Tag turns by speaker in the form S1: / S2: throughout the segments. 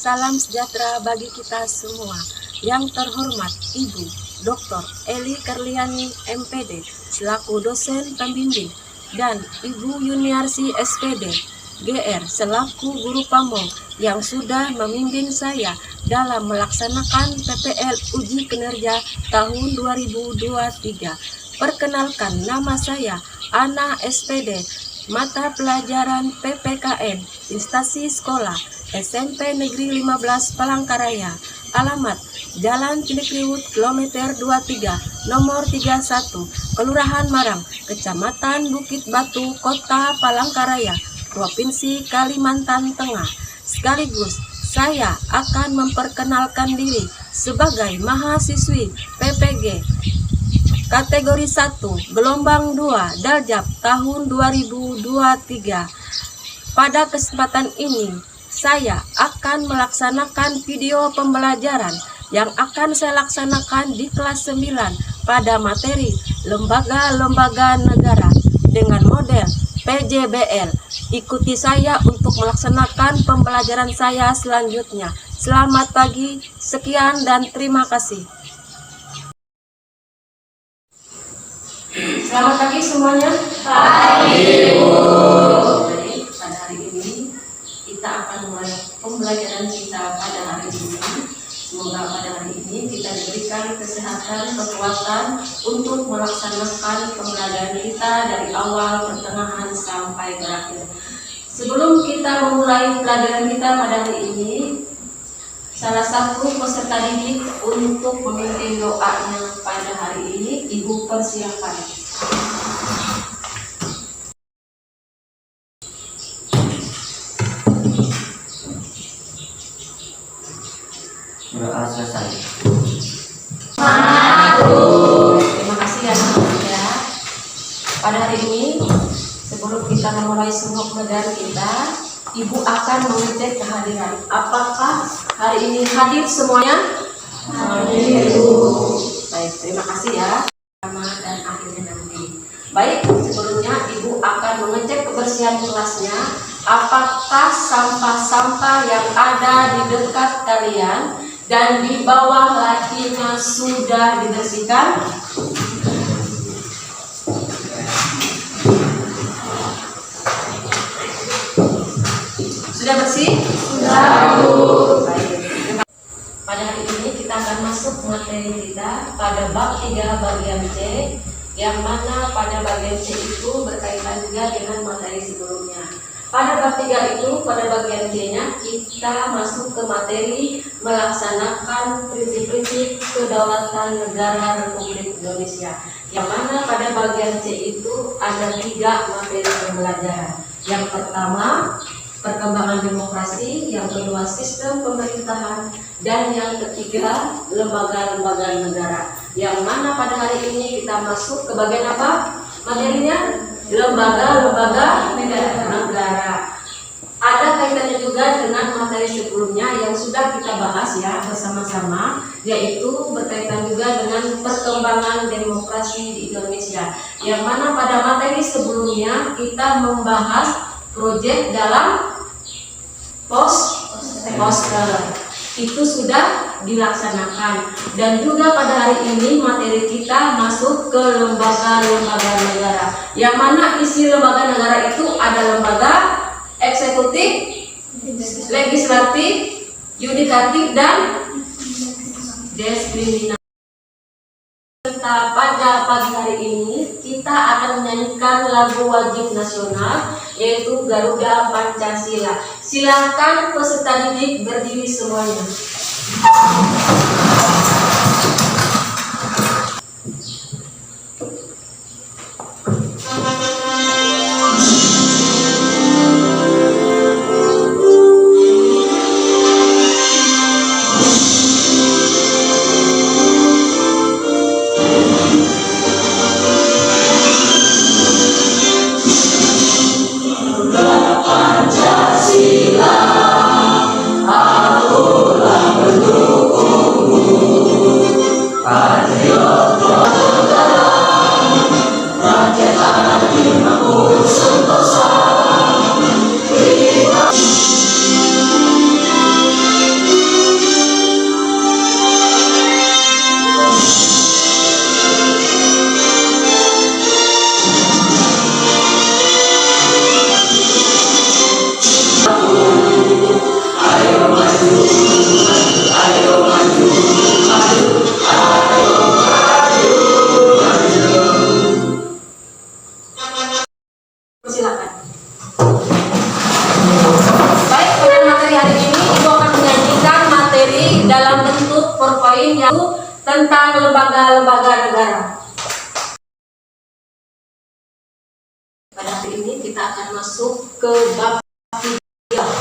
S1: salam sejahtera bagi kita semua. Yang terhormat Ibu Dr. Eli Karliani MPD selaku dosen pembimbing dan Ibu Yuniarsi SPD GR selaku guru pamong yang sudah membimbing saya dalam melaksanakan PPL uji kinerja tahun 2023. Perkenalkan, nama saya Ana SPD, mata pelajaran PPKN, instansi sekolah SMP Negeri 15 Palangkaraya, alamat Jalan Cilikriwut kilometer 23, nomor 31, Kelurahan Marang, Kecamatan Bukit Batu, Kota Palangkaraya, Provinsi Kalimantan Tengah. Sekaligus saya akan memperkenalkan diri sebagai mahasiswi PPG kategori 1 gelombang 2 Daljab tahun 2023. Pada kesempatan ini saya akan melaksanakan video pembelajaran yang akan saya laksanakan di kelas 9 pada materi lembaga-lembaga negara dengan model PJBL. Ikuti saya untuk melaksanakan pembelajaran saya selanjutnya. Selamat pagi, sekian dan terima kasih. Selamat pagi semuanya. Pagi, Bu. Jadi pada hari ini kita akan mulai pembelajaran kita pada hari ini. Semoga pada hari ini kita diberikan kesehatan, kekuatan untuk melaksanakan pembelajaran kita dari awal, pertengahan sampai berakhir. Sebelum kita memulai pelajaran kita pada hari ini, salah satu peserta didik untuk memimpin doanya pada hari ini, Ibu persilakan.
S2: Doa selesai.
S1: Terima kasih ya teman-teman. Pada hari ini, sebelum kita memulai semua pelajaran kita, Ibu akan mengecek kehadiran. Apakah hari ini hadir semuanya? Hadir, Bu. Baik, terima kasih ya. Pertama dan akhirnya nanti. Baik, sebelumnya Ibu akan mengecek kebersihan kelasnya. Apakah sampah-sampah yang ada di dekat kalian dan di bawah lakinya sudah dibersihkan? Sudah bersih? Sudah, Bu. Baik. Pada hari ini kita akan masuk materi kita pada bab 3 bagian C, yang mana pada bagian C itu berkaitan juga dengan materi sebelumnya. Pada bab 3 itu, pada bagian C-nya, kita masuk ke materi melaksanakan prinsip-prinsip kedaulatan negara Republik Indonesia. Yang mana pada bagian C itu ada 3 materi pembelajaran. Yang pertama, perkembangan demokrasi, yang kedua, sistem pemerintahan, dan yang ketiga, lembaga-lembaga negara. Yang mana pada hari ini kita masuk ke bagian apa materinya? Lembaga-lembaga negara. Ada kaitannya juga dengan materi sebelumnya yang sudah kita bahas ya bersama-sama, yaitu berkaitan juga dengan perkembangan demokrasi di Indonesia. Yang mana pada materi sebelumnya kita membahas proyek dalam poster. Itu sudah dilaksanakan, dan juga pada hari ini materi kita masuk ke lembaga-lembaga negara, yang mana isi lembaga negara itu ada lembaga eksekutif, legislatif, yudikatif, dan diskriminatif. Pada pagi hari ini kita akan menyanyikan lagu wajib nasional, yaitu Garuda Pancasila. Silakan peserta didik berdiri semuanya.
S3: Pancasila, akulah pendukungmu.
S1: Silakan. Baik, pada materi hari ini Ibu akan menyajikan materi dalam bentuk PowerPoint yaitu tentang lembaga-lembaga negara. Pada hari ini kita akan masuk ke bab 3,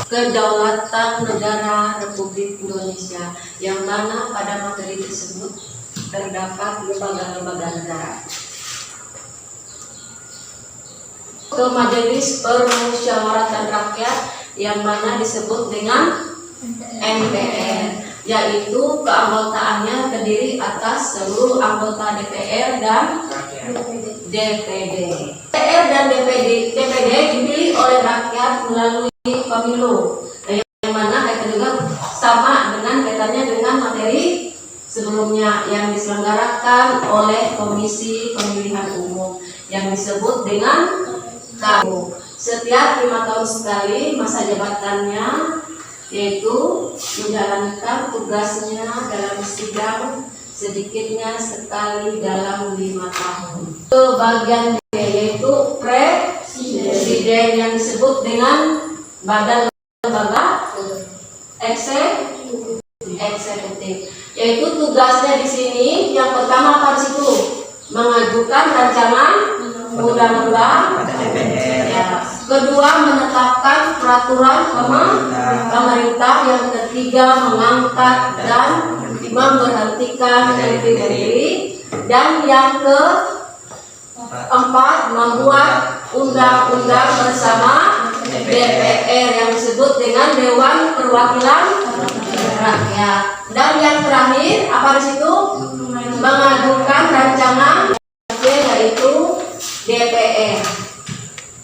S1: Kedaulatan Negara Republik Indonesia, yang mana pada materi tersebut terdapat lembaga-lembaga negara. Ke Majelis Permusyawaratan Rakyat, yang mana disebut dengan MPR, yaitu keanggotaannya terdiri atas seluruh anggota DPR dan DPD. DPR dan DPD dipilih oleh rakyat melalui pemilu, yang mana kaitan juga sama dengan kaitannya dengan materi sebelumnya yang diselenggarakan oleh Komisi Pemilihan Umum yang disebut dengan KPU. Setiap 5 tahun sekali masa jabatannya, yaitu menjalankan tugasnya dalam sidang sedikitnya sekali dalam 5 tahun. Ke bagian B, yaitu presiden yang disebut dengan badan lembaga eksekutif, yaitu tugasnya di sini yang pertama apa di situ? Mengajukan rancangan undang-undang, ya. Kedua, menetapkan peraturan pemerintah. Yang ketiga, mengangkat dan memberhentikan menteri-menteri. Dan yang keempat, membuat undang-undang bersama DPR yang disebut dengan Dewan Perwakilan Rakyat. Dan yang terakhir apa di situ? Mengajukan rancangan, yaitu DPR.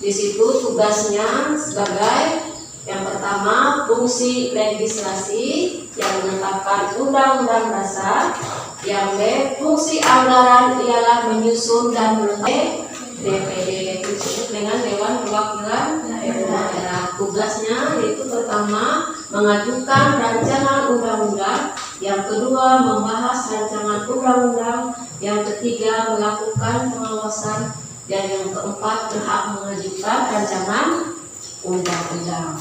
S1: Di situ tugasnya sebagai yang pertama fungsi legislasi yang menetapkan undang-undang dasar. Yang B, fungsi anggaran ialah menyusun dan menetapkan. DPD disebut dengan Dewan Perwakilan Daerah. Tugasnya yaitu pertama mengajukan rancangan undang-undang, yang kedua membahas rancangan undang-undang, yang ketiga melakukan pengawasan, dan yang keempat berhak mengajukan rancangan undang-undang.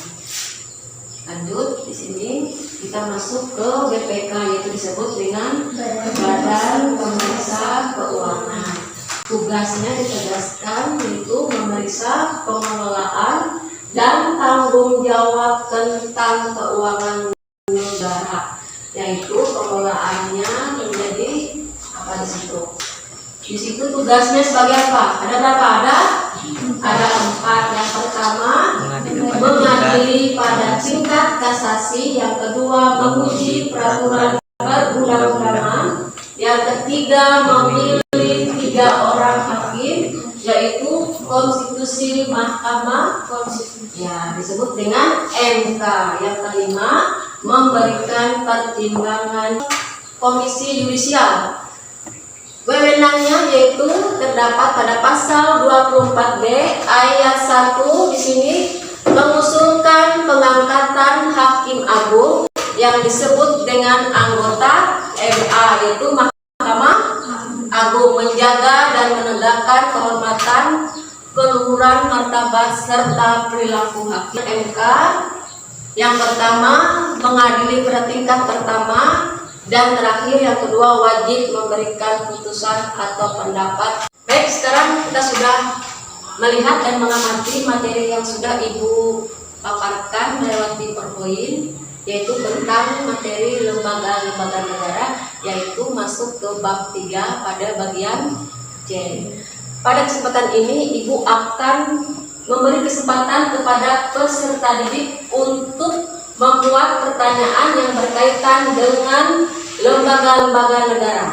S1: Lanjut, di sini kita masuk ke BPK, yaitu disebut dengan Badan Pemeriksa Keuangan. Tugasnya ditegaskan yaitu memeriksa pengelolaan dan tanggung jawab tentang keuangan negara, yaitu pengelolaannya menjadi apa di situ? Di situ tugasnya sebagai apa? Ada berapa? Ada 4. Yang pertama, mengadili pada tingkat kasasi. Yang kedua, menguji peraturan perundang-undangan. Yang ketiga, memilih 3 orang hakim, yaitu konstitusi Mahkamah Konstitusi, ya, disebut dengan MK. Yang kelima, memberikan pertimbangan Komisi Yudisial. Wewenangnya yaitu terdapat pada pasal 24B ayat 1 di sini, mengusulkan pengangkatan hakim agung yang disebut dengan anggota MA, yaitu Mahkamah Agung, menjaga dan menegakkan kehormatan, keluhuran, martabat serta perilaku hakim. MK yang pertama mengadili pada tingkat pertama, dan terakhir yang kedua wajib memberikan putusan atau pendapat. Baik, sekarang kita sudah melihat dan mengamati materi yang sudah Ibu paparkan melewati PowerPoint, yaitu tentang materi lembaga-lembaga negara, yaitu masuk ke bab 3 pada bagian C. Pada kesempatan ini Ibu akan memberi kesempatan kepada peserta didik untuk membuat pertanyaan yang berkaitan dengan lembaga-lembaga negara.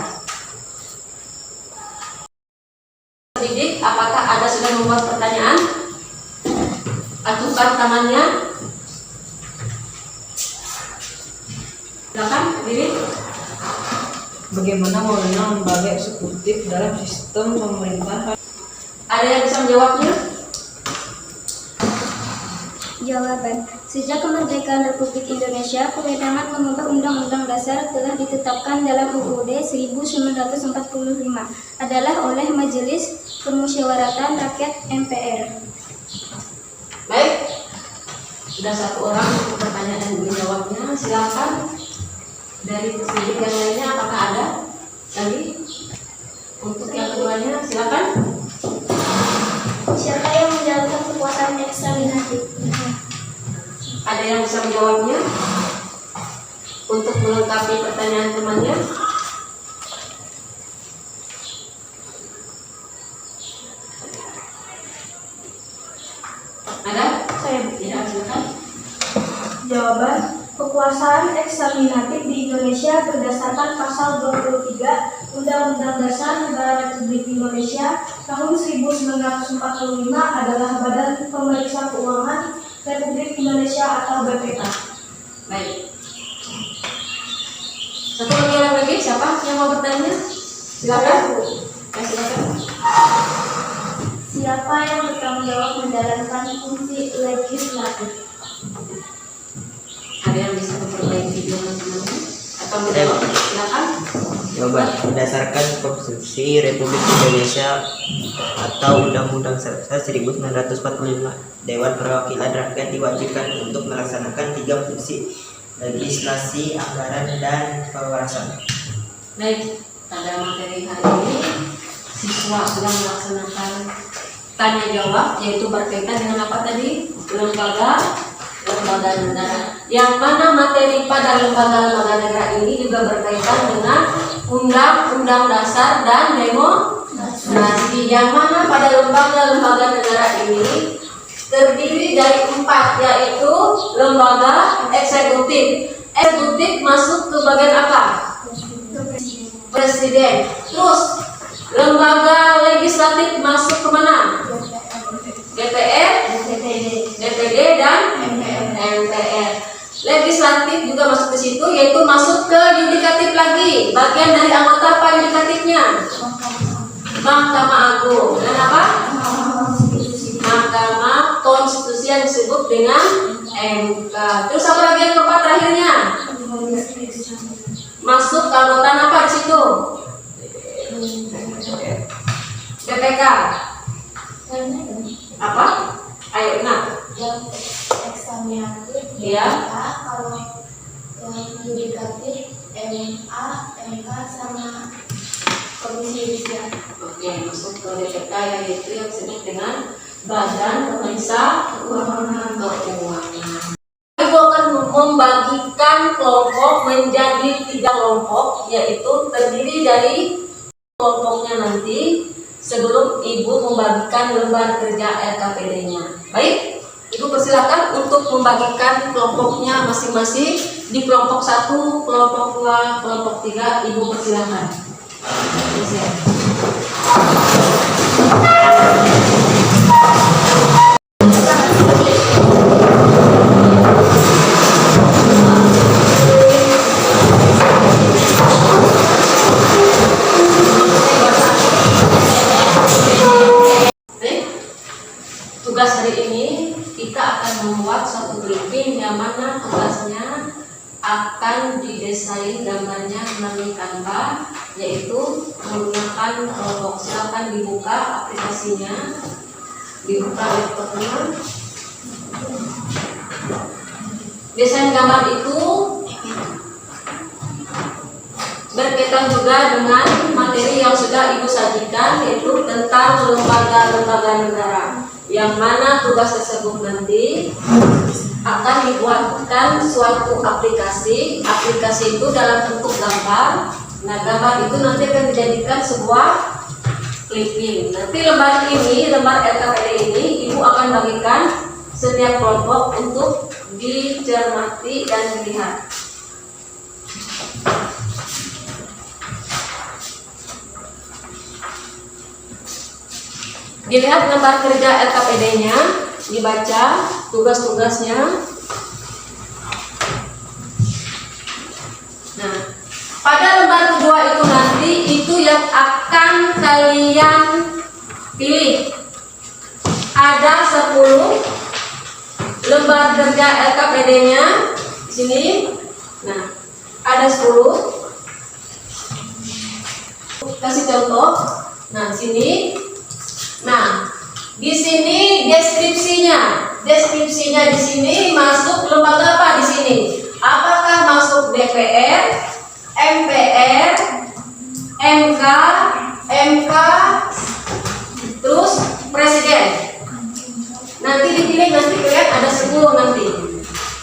S1: Didik, apakah ada sudah membuat pertanyaan? Ajukan tangannya. Silakan, Didik.
S2: Bagaimana mewenang lembaga eksekutif dalam sistem pemerintahan?
S1: Ada yang bisa menjawabnya?
S3: Jawaban Sejak kemerdekaan Republik Indonesia, kewenangan mengubah Undang-Undang Dasar telah ditetapkan dalam UUD 1945 adalah oleh Majelis Permusyawaratan Rakyat MPR.
S1: Baik, sudah satu orang untuk bertanya dan menjawabnya. Silakan dari peserta yang lainnya, apakah ada lagi? Untuk yang keduanya, silakan.
S3: Siapa yang menjalankan kekuasaan ekstraminatif?
S1: Ada yang bisa menjawabnya? Untuk melengkapi pertanyaan temannya. Ada?
S3: Saya.
S1: Ya, silakan.
S3: Jawaban, kekuasaan ekstraminatif di Indonesia berdasarkan pasal 23 Undang-Undang Dasar Negara Republik Indonesia tahun 1945 adalah Badan Pemeriksa Keuangan Republik Indonesia atau BPK.
S1: Baik. Satu orang lagi, siapa yang mau bertanya? Silakan. Ya, silakan.
S3: Siapa yang bertanggung jawab menjalankan fungsi legislatif?
S1: Ada yang bisa memperbaiki video teman-teman atau menjawab? Silakan.
S4: Jawaban, berdasarkan Konstitusi Republik Indonesia atau Undang-Undang 1945, Dewan Perwakilan Rakyat diwajibkan untuk melaksanakan 3 fungsi: legislasi, anggaran, dan pengawasan.
S1: Baik, pada materi hari ini siswa sudah melaksanakan tanya jawab, yaitu berkaitan dengan apa tadi? Lembaga negara. Yang mana materi pada lembaga negara ini juga berkaitan dengan Undang-Undang Dasar dan Demokrasi. Yang mana pada lembaga negara ini terdiri dari 4, yaitu lembaga eksekutif. Eksekutif masuk ke bagian apa? Presiden. Terus lembaga legislatif masuk ke mana? DPR, DPD, dan MPR. Legislatif juga masuk ke situ, yaitu masuk ke yudikatif lagi. Bagian dari anggota apa yudikatifnya? Mahkamah Agung. Dan apa? Mahkamah Konstitusi yang disebut dengan MK. Terus apa lagi yang keempat terakhirnya? Masuk ke anggota apa di situ? BPK. Apa? Ayo, nah.
S3: Yang ekstraminatif
S1: Iya.
S3: kalau yang yudikatif MA, MK sama Komisi Yudisial.
S1: Oke, masuk ke BPK yaitu yang disebut dengan Badan Pemeriksa Keuangan. Ibu akan membagikan kelompok menjadi 3 kelompok, yaitu terdiri dari kelompoknya nanti sebelum Ibu membagikan lembar kerja LKPD-nya. Baik, Ibu persilakan untuk membagikan kelompoknya masing-masing di kelompok 1, kelompok 2, kelompok 3. Ibu persilakan. Tugas hari ini kita akan membuat suatu briefing yang mana tugasnya akan didesain gambarnya melalui Canva, yaitu menggunakan kelompok. Silakan dibuka aplikasinya, dibuka laptopnya. Desain gambar itu berkaitan juga dengan materi yang sudah Ibu sajikan, yaitu tentang lembaga-lembaga negara, yang mana tugas tersebut nanti akan dibuatkan suatu aplikasi. Aplikasi itu dalam bentuk gambar. Nah, gambar itu nanti akan dijadikan sebuah clipping. Nanti lembar ini, lembar LKPD ini, Ibu akan bagikan setiap kelompok untuk dicermati dan dilihat. Dilihat lembar kerja LKPD-nya, dibaca tugas-tugasnya. Nah, pada lembar kedua itu nanti itu yang akan kalian pilih. Ada 10 lembar kerja LKPD-nya di sini. Nah, ada 10. Kasih contoh. Nah, sini. Nah, di sini deskripsinya. Deskripsinya di sini masuk lembaga apa di sini? Apakah masuk DPR, MPR, MK, terus presiden? Nanti dipilih, nanti kalian ada 10 nanti.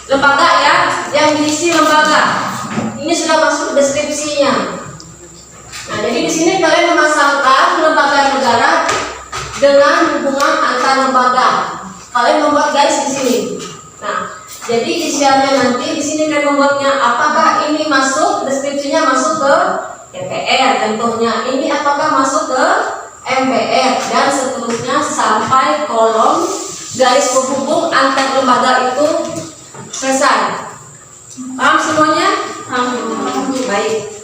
S1: Lembaga ya, yang diisi lembaga. Ini sudah masuk deskripsinya. Nah, jadi di sini kalian memasangkan lembaga negara dengan hubungan antar lembaga. Kalian membuat garis di sini. Nah, jadi isiannya nanti di sini kalian membuatnya apakah ini masuk deskripsinya masuk ke DPR contohnya, ini apakah masuk ke MPR dan seterusnya sampai kolom garis penghubung antar lembaga itu selesai. Paham semuanya? Baik.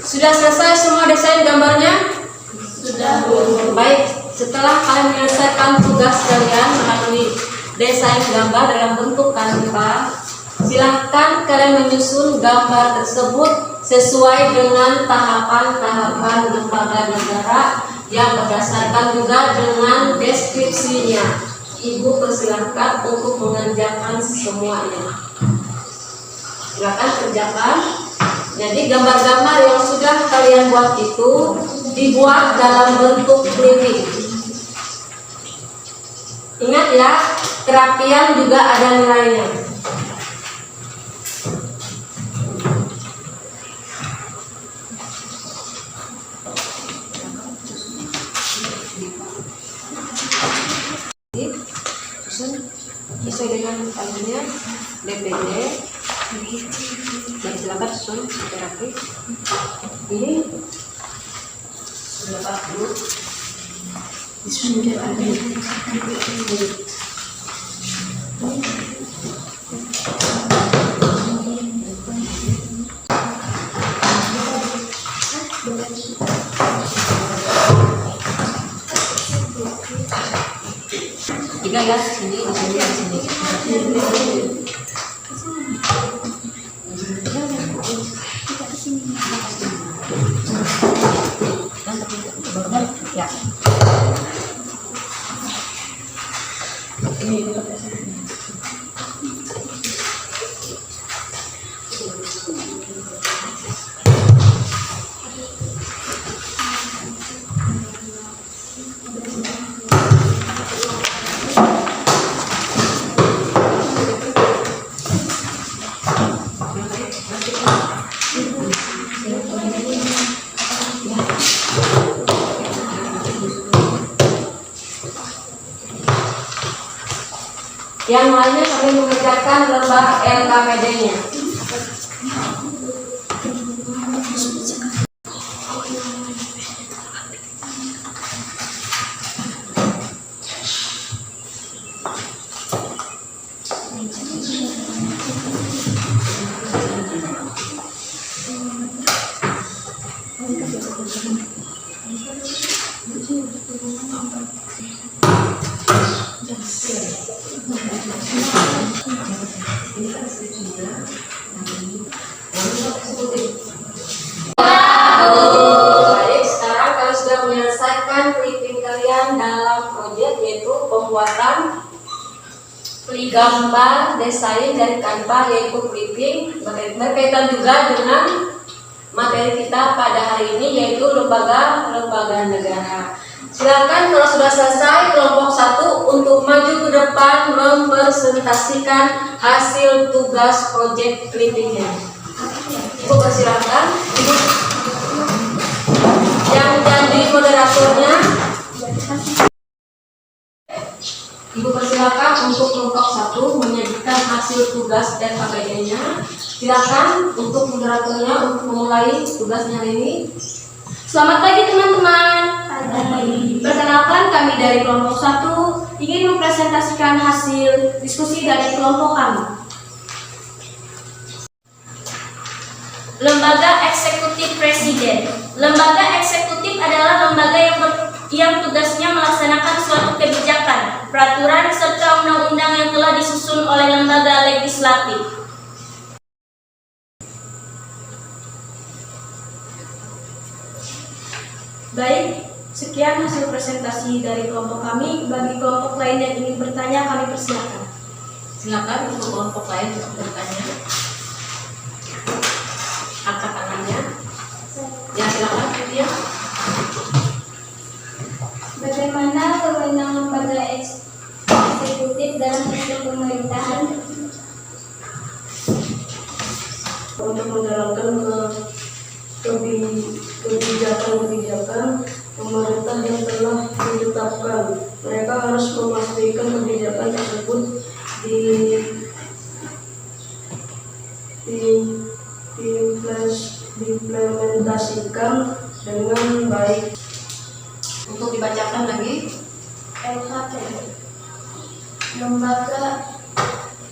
S1: Sudah selesai semua desain gambarnya? Sudah. Baik, setelah kalian menyelesaikan tugas kalian melalui desain gambar dalam bentuk kanva, silahkan kalian menyusun gambar tersebut sesuai dengan tahapan-tahapan lembaga negara yang berdasarkan juga dengan deskripsinya. Ibu persilahkan untuk mengerjakan semuanya. Silakan kerjakan. Jadi gambar-gambar yang sudah kalian buat itu dibuat dalam bentuk clipping. Ingat ya, kerapian juga ada nilainya. Sesuai dengan tadinya DPD. Jadi silakan susun terapi. Ini sudah bagus. Sudah ada. Tiga ya, sini, di sini, di sini. Ya. Ini yang lainnya kami mengerjakan lembar LKPD-nya. Ini kan skripsinya, gambar desain dari Canva yaitu clipping berkaitan juga dengan materi kita pada hari ini yaitu lembaga negara. Silakan kalau sudah selesai kelompok 1 untuk maju ke depan mempresentasikan hasil tugas project clippingnya. Ibu persilakan. Ibu yang jadi moderatornya. Ibu persilakan untuk kelompok 1 menyajikan hasil tugas dan sebagainya. Silakan untuk moderatornya untuk memulai tugasnya hari ini.
S3: Selamat pagi teman-teman.
S2: Perkenalkan, kami dari kelompok 1 ingin mempresentasikan hasil diskusi dari kelompok kami.
S3: Lembaga Eksekutif Presiden. Lembaga eksekutif adalah lembaga yang tugasnya melaksanakan suatu kebijakan, peraturan, serta undang-undang yang telah disusun oleh lembaga legislatif.
S2: Baik, sekian hasil presentasi dari kelompok kami. Bagi kelompok lain yang ingin bertanya, kami persilakan.
S1: Silakan untuk kelompok lain untuk bertanya. Angkat tangannya. Ya silakan Lydia.
S3: Bagaimana wewenang lembaga eksekutif dalam sistem pemerintahan?
S2: Untuk menjalankan kebijakan pemerintah yang telah ditetapkan, mereka harus memastikan kebijakan tersebut diimplementasikan dengan baik.
S1: Untuk dibacakan lagi.
S3: LHKPD, Lembaga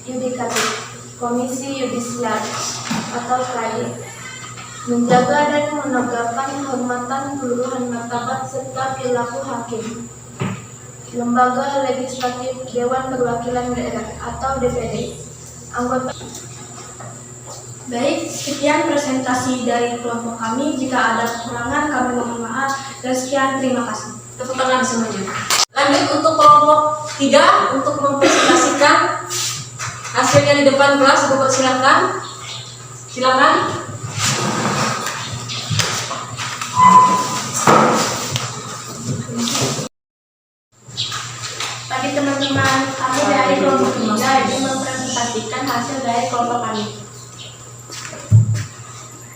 S3: Yudikatif, Komisi Yudisial atau KY, menjaga dan menegakkan kehormatan, keluhuran martabat serta perilaku hakim. Lembaga Legislatif, Dewan Perwakilan Daerah atau DPD, anggota.
S2: Baik, sekian presentasi dari kelompok kami. Jika ada kekurangan, kami mohon maaf. Dan sekian, terima kasih.
S1: Tepuk tangan semuanya. Lanjut untuk kelompok 3 untuk mempresentasikan hasilnya di depan kelas. Ibu persilakan. Silakan.
S3: Bagi teman-teman, kami dari kelompok 3 ingin mempresentasikan hasil dari kelompok kami.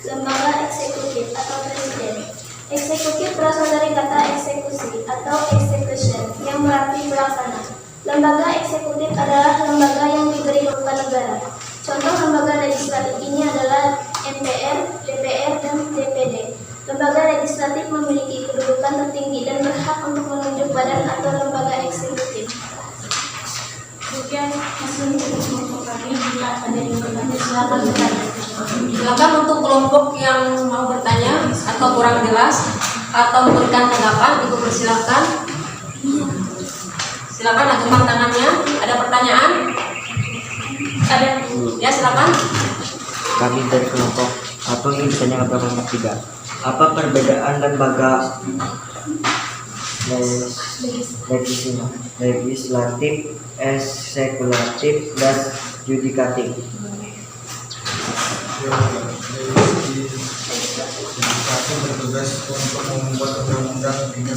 S3: Lembaga eksekutif atau presiden. Eksekutif berasal dari kata eksekusi atau execution yang berarti pelaksana. Lembaga eksekutif adalah lembaga yang diberi kedudukan negara. Contoh lembaga legislatif ini adalah MPR, DPR, dan DPD. Lembaga legislatif memiliki kedudukan tertinggi dan berhak untuk menunjuk badan atau lembaga eksekutif.
S2: Sekian hasil kelompok kami. Jika ada yang bertanya, silakan bertanya.
S1: Silakan untuk kelompok yang mau bertanya atau kurang jelas atau memberikan tanggapan, Ibu persilakan. Silakan ajukan tangannya. Ada pertanyaan? Ada? Ya silakan.
S4: Kami dari kelompok 1 ingin bertanya kepada kelompok 3. Apa perbedaan lembaga legislatif, eksekutif, dan yudikatif?
S5: Legislatif bertugas untuk membuat undang-undang, dengan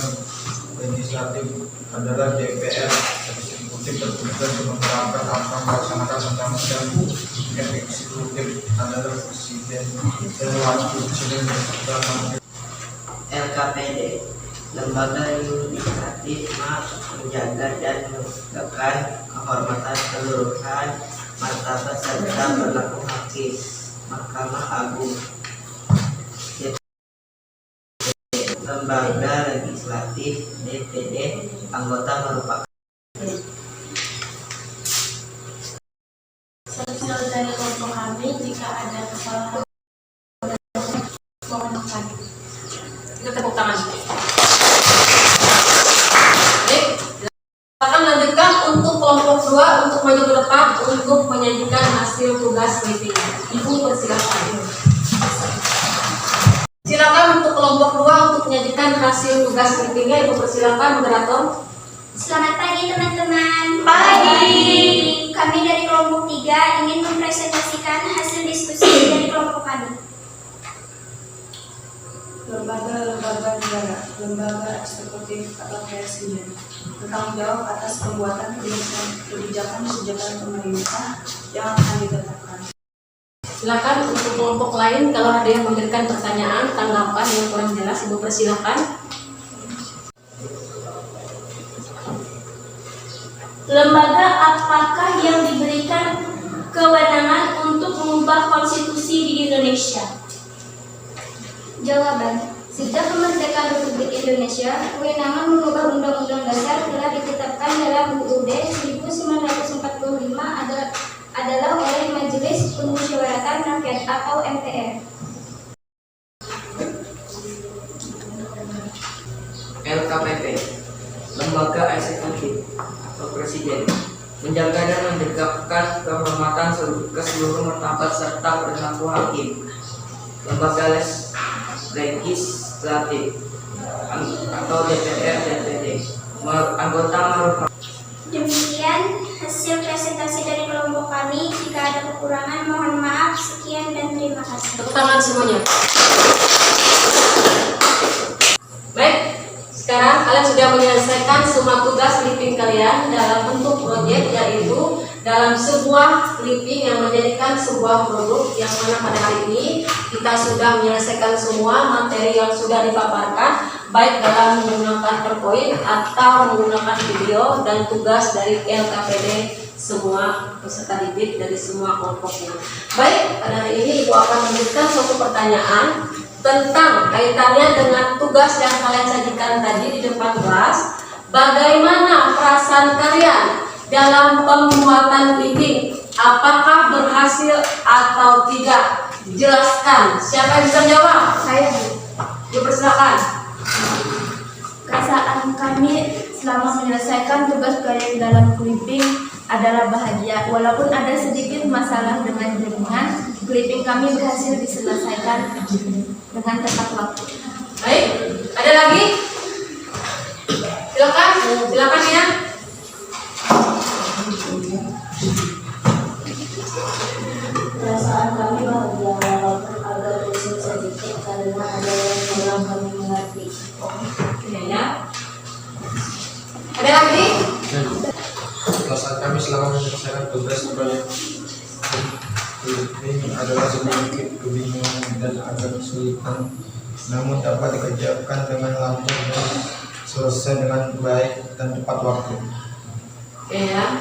S5: legislatif adalah DPR, eksekutif bertugas untuk menerapkan atau melaksanakan undang-undang, dan eksekutif adalah presiden dan wakil presiden serta
S4: LKPD, lembaga yudikatif menjaga dan menegakkan kehormatan, keluhuran martabat serta perilaku hakim. Mahkamah Agung. Lembaga legislatif DPD, anggota merupakan
S3: Hasil dari kelompok kami, jika ada kesalahan mohon maaf.
S1: Kita tepuk tangan. Baik, silakan lanjutkan untuk kelompok 2 untuk maju ke depan untuk menyajikan hasil tugas meeting. Ibu persilakan. Silakan untuk kelompok 2 untuk menyajikan hasil tugas meetingnya. Ibu persilakan moderator.
S3: Selamat pagi teman-teman. Pagi. Kami dari kelompok 3 ingin mempresentasikan hasil diskusi dari kelompok kami.
S6: Lembaga negara, lembaga eksekutif atau presidensial bertanggung jawab atas pembuatan kebijakan pemerintah yang akan ditetapkan.
S1: Silakan untuk kelompok lain kalau ada yang memberikan pertanyaan, tanggapan yang kurang jelas, Ibu persilakan.
S2: Lembaga apakah yang diberikan kewenangan untuk mengubah konstitusi di Indonesia?
S3: Jawaban: sejak kemerdekaan Republik Indonesia, kewenangan mengubah Undang-Undang Dasar telah ditetapkan dalam UUD 1945 adalah oleh Majelis Permusyawaratan Rakyat atau MPR.
S4: LKPP, lembaga eksekutif atau presiden, menjaga dan menegakkan kehormatan ke seluruh martabat serta perilaku hakim. Lembaga legislatif atau DPR DPD, anggota merupakan.
S3: Demikian hasil presentasi dari kelompok kami. Jika ada kekurangan, mohon maaf. Sekian dan terima kasih.
S1: Tepuk tangan semuanya. Baik, sekarang kalian sudah menyelesaikan semua tugas clipping kalian dalam bentuk proyek, yaitu dalam sebuah clipping yang menjadikan sebuah produk, yang mana pada hari ini kita sudah menyelesaikan semua materi yang sudah dipaparkan, baik dalam menggunakan PowerPoint atau menggunakan video, dan tugas dari LKPD semua peserta didik dari semua kelompoknya. Baik, pada hari ini Ibu akan memberikan suatu pertanyaan tentang kaitannya dengan tugas yang kalian sajikan tadi di depan kelas. Bagaimana perasaan kalian dalam pembuatan clipping? Apakah berhasil atau tidak? Jelaskan. Siapa yang bisa menjawab?
S2: Saya, Bu.
S1: Dipersilakan.
S2: Perasaan kami selama menyelesaikan tugas kalian dalam clipping adalah bahagia. Walaupun ada sedikit masalah dengan jaringan, clipping kami berhasil diselesaikan dengan tepat waktu.
S1: Baik, ada lagi? Silakan ya.
S6: Perasaan kami bahagia walaupun agak pusing sedikit karena ada yang kurang kami mengerti.
S1: Ya. Ada lagi?
S5: Perasaan kami selama menyelesaikan tugas proyek ini adalah sedikit kebingungan dan agak kesulitan, namun dapat dikerjakan dengan lancar dan selesai dengan baik dan tepat waktu.
S1: Ya,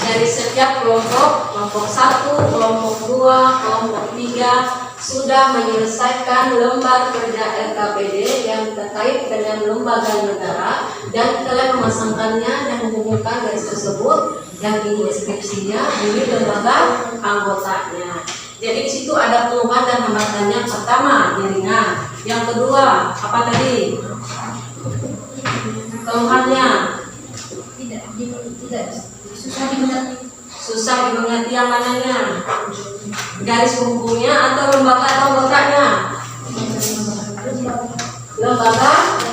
S1: dari setiap kelompok 1, kelompok 2, kelompok 3 sudah menyelesaikan lembar kerja LKPD yang terkait dengan lembaga negara, dan kalian memasangkannya dan menghubungkan garis tersebut. Yang ini deskripsinya, ini lembaga anggotanya. Jadi di situ ada keluhan dan hambatannya. Pertama, jaringan. Yang kedua, apa tadi? Keluhannya
S2: Tidak susah dimengerti.
S1: susah dimengerti yang mananya, garis penghubungnya atau lembaga atau anggotanya? Lembaga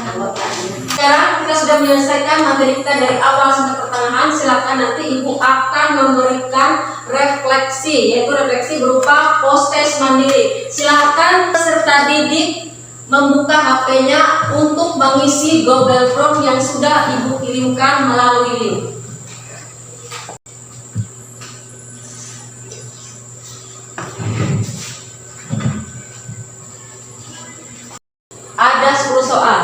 S1: anggotanya. Sekarang kita sudah menyelesaikan materi kita dari awal sampai pertengahan. Silakan nanti Ibu akan memberikan refleksi, yaitu refleksi berupa post-test mandiri. Silakan peserta didik membuka HP-nya untuk mengisi Google Form yang sudah Ibu kirimkan melalui link. Ada 10 soal.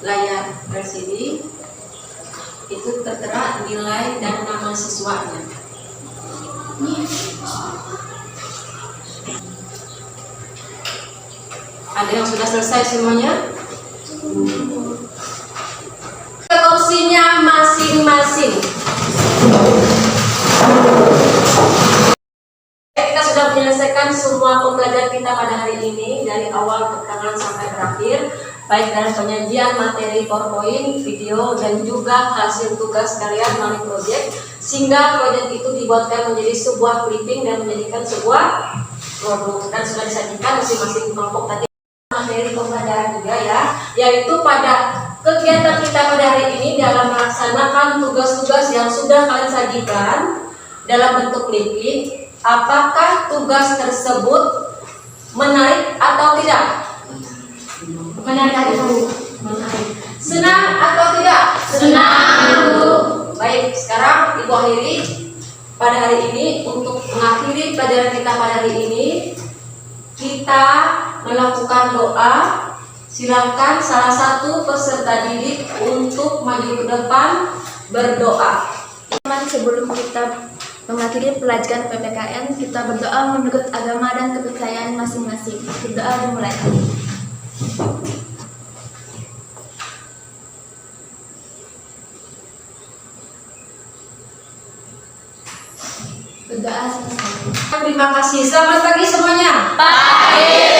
S1: layar LCD itu tertera nilai dan nama siswanya. Ada yang sudah selesai semuanya? Porsinya masing-masing. Kita sudah menyelesaikan semua pembelajaran kita pada hari ini dari awal pertengahan sampai berakhir, baik dari penyajian materi PowerPoint, video, dan juga hasil tugas kalian melalui proyek, sehingga proyek itu dibuatkan menjadi sebuah clipping dan menjadikan sebuah produk, dan sudah disajikan masing-masing kelompok tadi materi pembelajaran juga ya, yaitu pada kegiatan kita pada hari ini dalam melaksanakan tugas-tugas yang sudah kalian sajikan dalam bentuk clipping. Apakah tugas tersebut menarik atau tidak? Menarik. Senang atau tidak? Senang. Baik, sekarang Ibu akhiri pada hari ini. Untuk mengakhiri pelajaran kita pada hari ini, kita melakukan doa. Silakan salah satu peserta didik untuk maju ke depan berdoa.
S2: Sebelum kita mengakhiri pelajaran PPKN, kita berdoa menurut agama dan kepercayaan masing-masing. Berdoa dimulai. Berdoa selesai.
S1: Terima kasih. Selamat pagi semuanya.
S2: Pagi.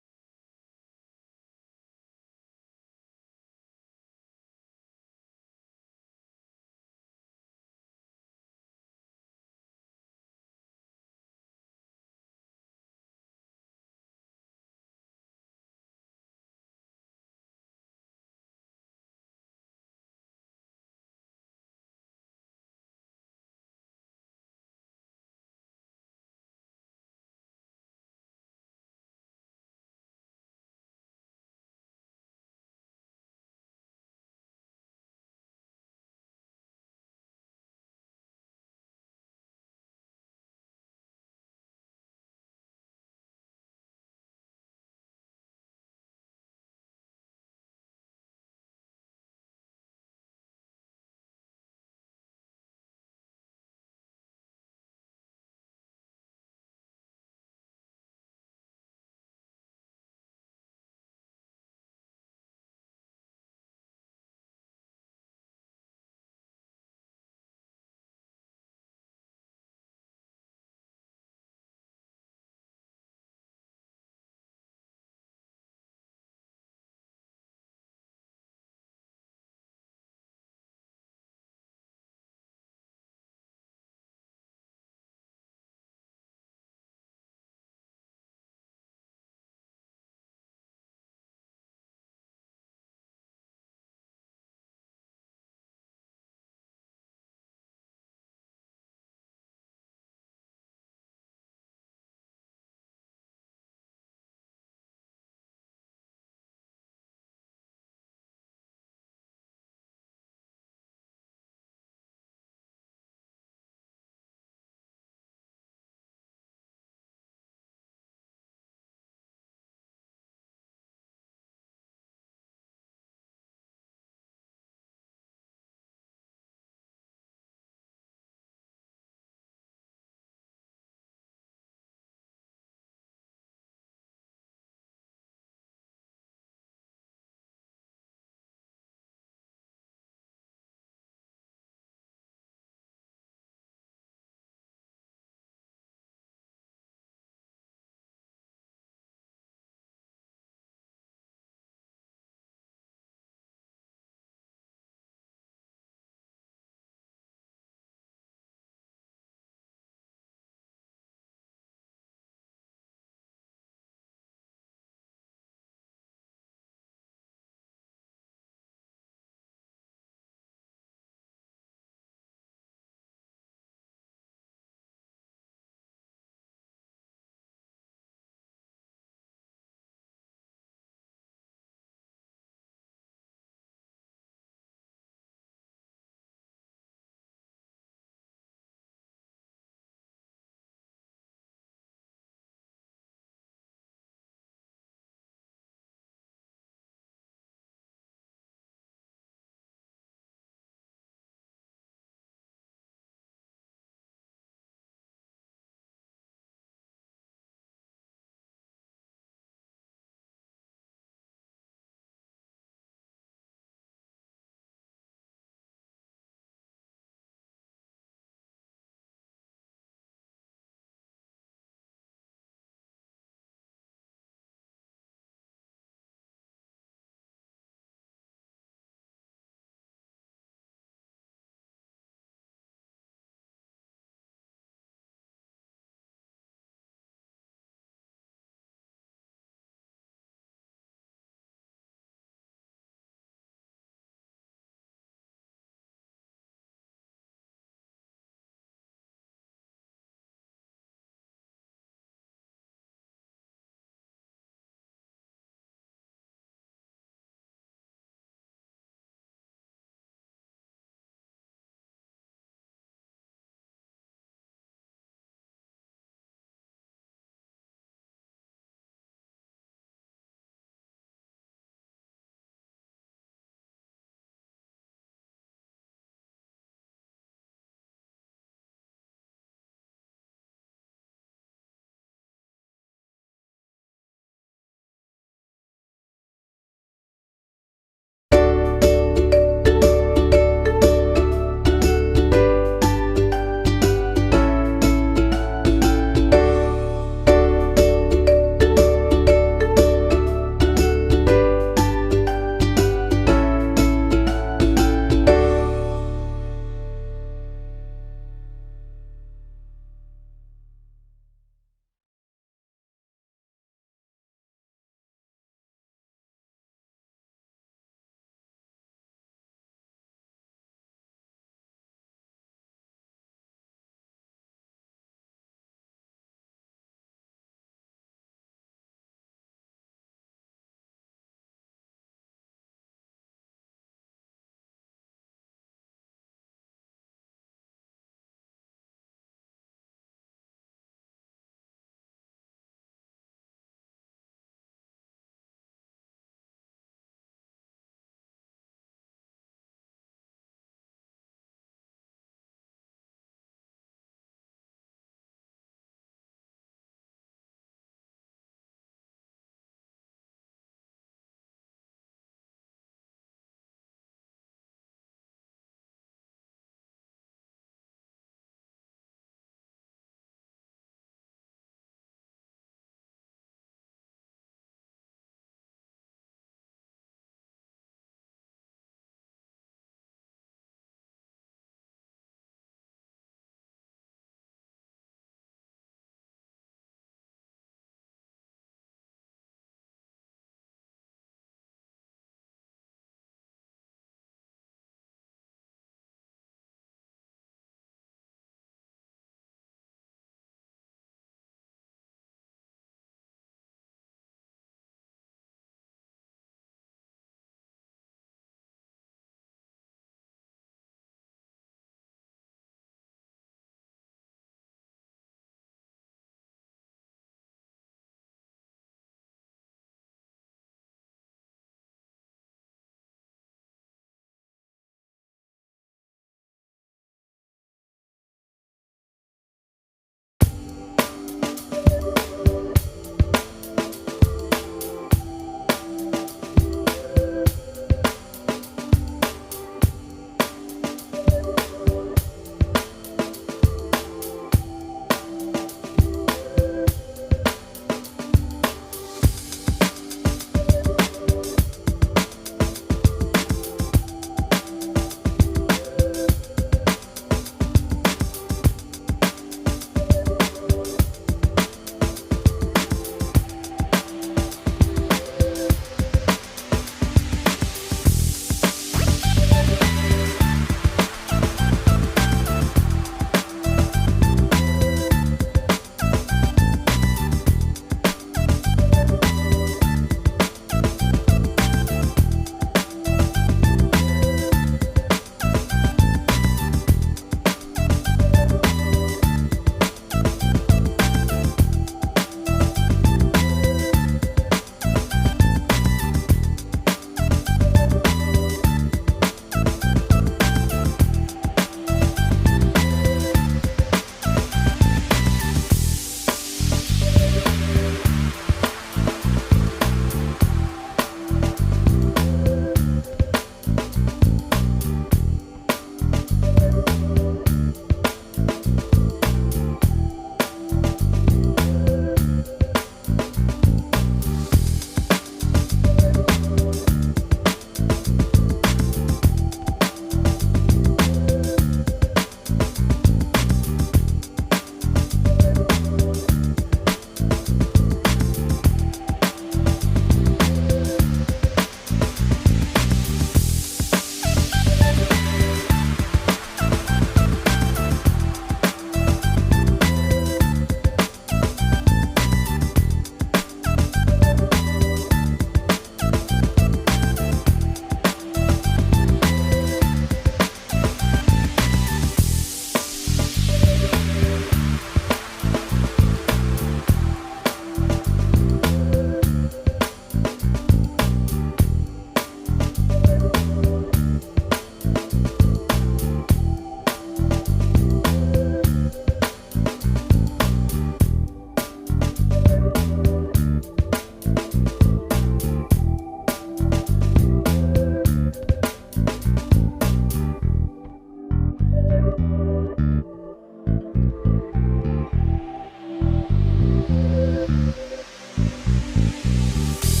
S1: kasih.